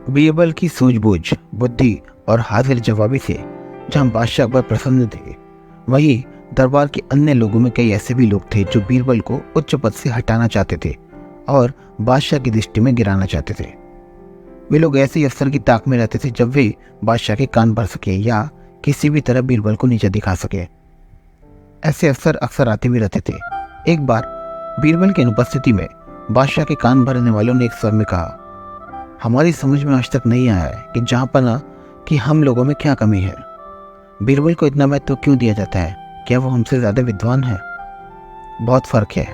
बीरबल की सूझबूझ, बुद्धि और हाजिर जवाबी से जहां बादशाह अकबर प्रसन्न थे, वहीं दरबार के अन्य लोगों में कई ऐसे भी लोग थे जो बीरबल को उच्च पद से हटाना चाहते थे और बादशाह की दृष्टि में गिराना चाहते थे। वे लोग ऐसे ही अफसर की ताक में रहते थे जब वे बादशाह के कान भर सके या किसी भी तरह बीरबल को नीचा दिखा सके। ऐसे अफसर अक्सर आते भी रहते थे। एक बार बीरबल की अनुपस्थिति में बादशाह के कान भरने वालों ने एक स्वर में कहा, हमारी समझ में आज तक नहीं आया है कि जहां पना कि हम लोगों में क्या कमी है। बीरबल को इतना महत्व क्यों दिया जाता है? क्या वो हमसे ज्यादा विद्वान है? बहुत फर्क है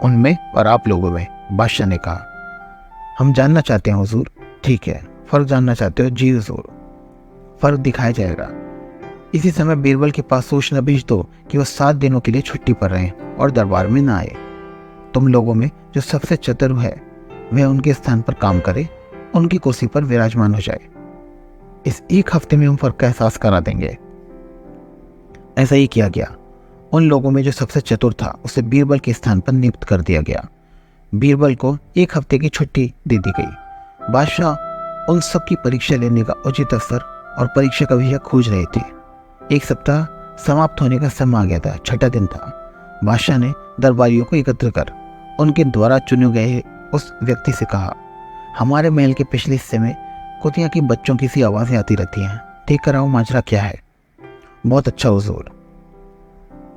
उनमें और आप लोगों में, बादशाह ने कहा। हम जानना चाहते हैं हुजूर। ठीक है, फर्क जानना चाहते हो? जी हुजूर, फर्क दिखाया जाएगा। इसी समय बीरबल के पास सूचना भेज दो कि वो 7 दिनों के लिए छुट्टी पर रहे और दरबार में ना आए। तुम लोगों में जो सबसे चतुर है वह उनके स्थान पर काम करे, उनकी कुर्सी पर विराजमान हो जाए। इस एक हफ्ते में हम फर्क का एहसास करा देंगे। ऐसा ही किया गया। उन लोगों में जो सबसे चतुर था उसे बीरबल के स्थान पर नियुक्त कर दिया गया। बीरबल को 1 हफ्ते की छुट्टी दे दी गई। बादशाह उन सब की परीक्षा लेने का उचित अवसर और परीक्षा का विषय खोज रहे थे। 1 सप्ताह समाप्त होने का समय आ गया था। 6ठा दिन था। बादशाह ने दरबारियों को एकत्र कर उनके द्वारा चुने गए उस व्यक्ति से कहा, हमारे महल के पिछले हिस्से में कुतिया की बच्चों की सी आवाजें आती रहती हैं, देख कर आओ माजरा क्या है। बहुत अच्छा हुजूर,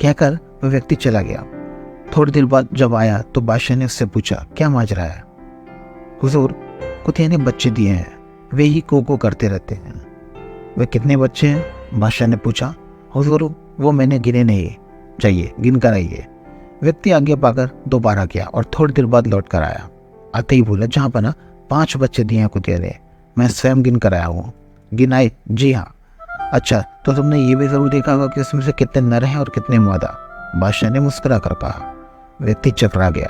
कहकर वह व्यक्ति चला गया। थोड़ी देर बाद जब आया तो बादशाह ने उससे पूछा, क्या माजरा है? हुजूर, कुतिया ने बच्चे दिए हैं, वे ही को करते रहते हैं। वे कितने बच्चे हैं? बादशाह ने पूछा। हुजूर, वो मैंने गिने नहीं, जाइए गिन कर आइए। व्यक्ति आज्ञा पाकर दोबारा गया और थोड़ी देर बाद लौट कर आया। आते ही बोला, जहां पर ना 5 बच्चे दिए हैं कुतिया ने, मैं स्वयं गिन कर आया हूँ। गिनाए? जी हाँ। अच्छा, तो तुमने ये भी जरूर देखा होगा कि उसमें से कितने नर हैं और कितने मादा? बादशाह ने मुस्कुरा कर कहा। व्यक्ति चकरा गया।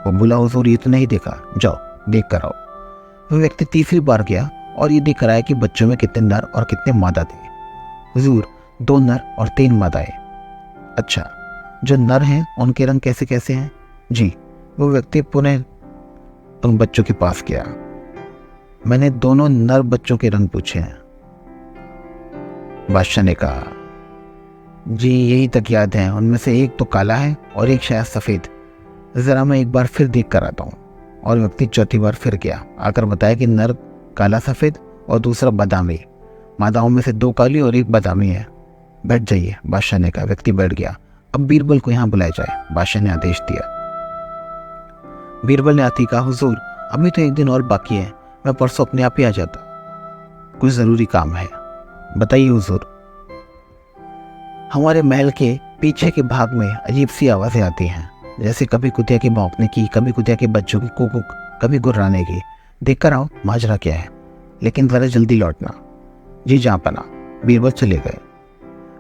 वो बोला, हुजूर ये तो नहीं देखा, जाओ देख कर आओ। वो व्यक्ति तीसरी बार गया और ये देख कर आया कि बच्चों में कितने नर और कितने मादा थे। हुजूर, 2 नर और 3 मादाएं। अच्छा, जो नर हैं उनके रंग कैसे कैसे हैं? जी। वो व्यक्ति पुनः उन बच्चों के पास गया। मैंने दोनों नर बच्चों के रंग पूछे हैं। बादशाह ने कहा, जी यही तक याद है, उनमें से एक तो काला है और एक शायद सफेद। जरा मैं एक बार फिर देख कर आता हूँ। और व्यक्ति चौथी बार फिर गया, आकर बताया कि नर काला सफेद और दूसरा बादामी। मादाओं में से 2 काली और 1 बादामी है। बैठ जाइए, बादशाह ने कहा। व्यक्ति बैठ गया। अब बीरबल को यहाँ बुलाया जाए, बादशाह ने आदेश दिया। बीरबल ने आते ही कहा, हुजूर अभी तो 1 दिन और बाकी है, मैं परसों अपने आप ही आ जाता। कुछ जरूरी काम है। बताइए हुजूर। हमारे महल के पीछे के भाग में अजीब सी आवाजें आती हैं, जैसे कभी कुतिया के भौंकने की, कभी कुतिया के बच्चों की कुकुक, कभी गुर्राने की। देख कर आओ माजरा क्या है, लेकिन जरा जल्दी लौटना। जी जहाँ पना। बीरबल चले गए।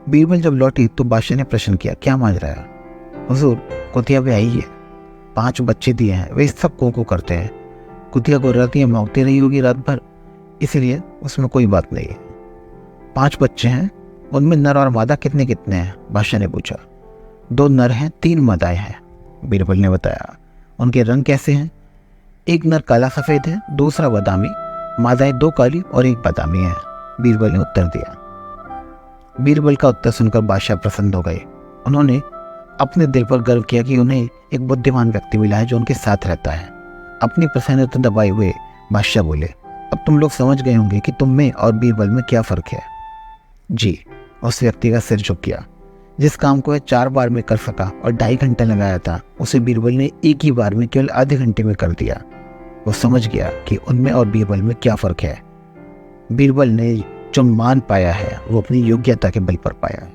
बीरबल जब लौटी तो बादशाह ने प्रश्न किया, क्या माजरा है? हुजूर, कुतिया भी आई है, 5 बच्चे दिए हैं, वे सब को करते हैं। कुतिया गुर्राती है, भौंकती रही होगी रात भर, इसलिए उसमें कोई बात नहीं है। 5 बच्चे हैं, उनमें नर और मादा कितने कितने हैं? बादशाह ने पूछा। 2 नर हैं, 3 मादाएं हैं, बीरबल ने बताया। उनके रंग कैसे हैं? एक नर काला सफेद है, दूसरा बादामी, मादाएं 2 काली और 1 बादामी है, बीरबल ने उत्तर दिया। बीरबल का उत्तर सुनकर बादशाह प्रसन्न हो गए। उन्होंने अपने दिल पर गर्व किया कि उन्हें एक बुद्धिमान व्यक्ति मिला है जो उनके साथ रहता है। अपनी प्रसन्नता दबाए हुए बादशाह बोले, अब तुम लोग समझ गए होंगे कि तुम में और बीरबल में क्या फर्क है। जी। उस व्यक्ति का सिर झुक गया। जिस काम को वह 4 बार में कर सका और 2.5 घंटे लगाया था, उसे बीरबल ने एक ही बार में केवल आधे घंटे में कर दिया। वो समझ गया कि उनमें और बीरबल में क्या फर्क है। बीरबल ने जो मान पाया है वो अपनी योग्यता के बल पर पाया है।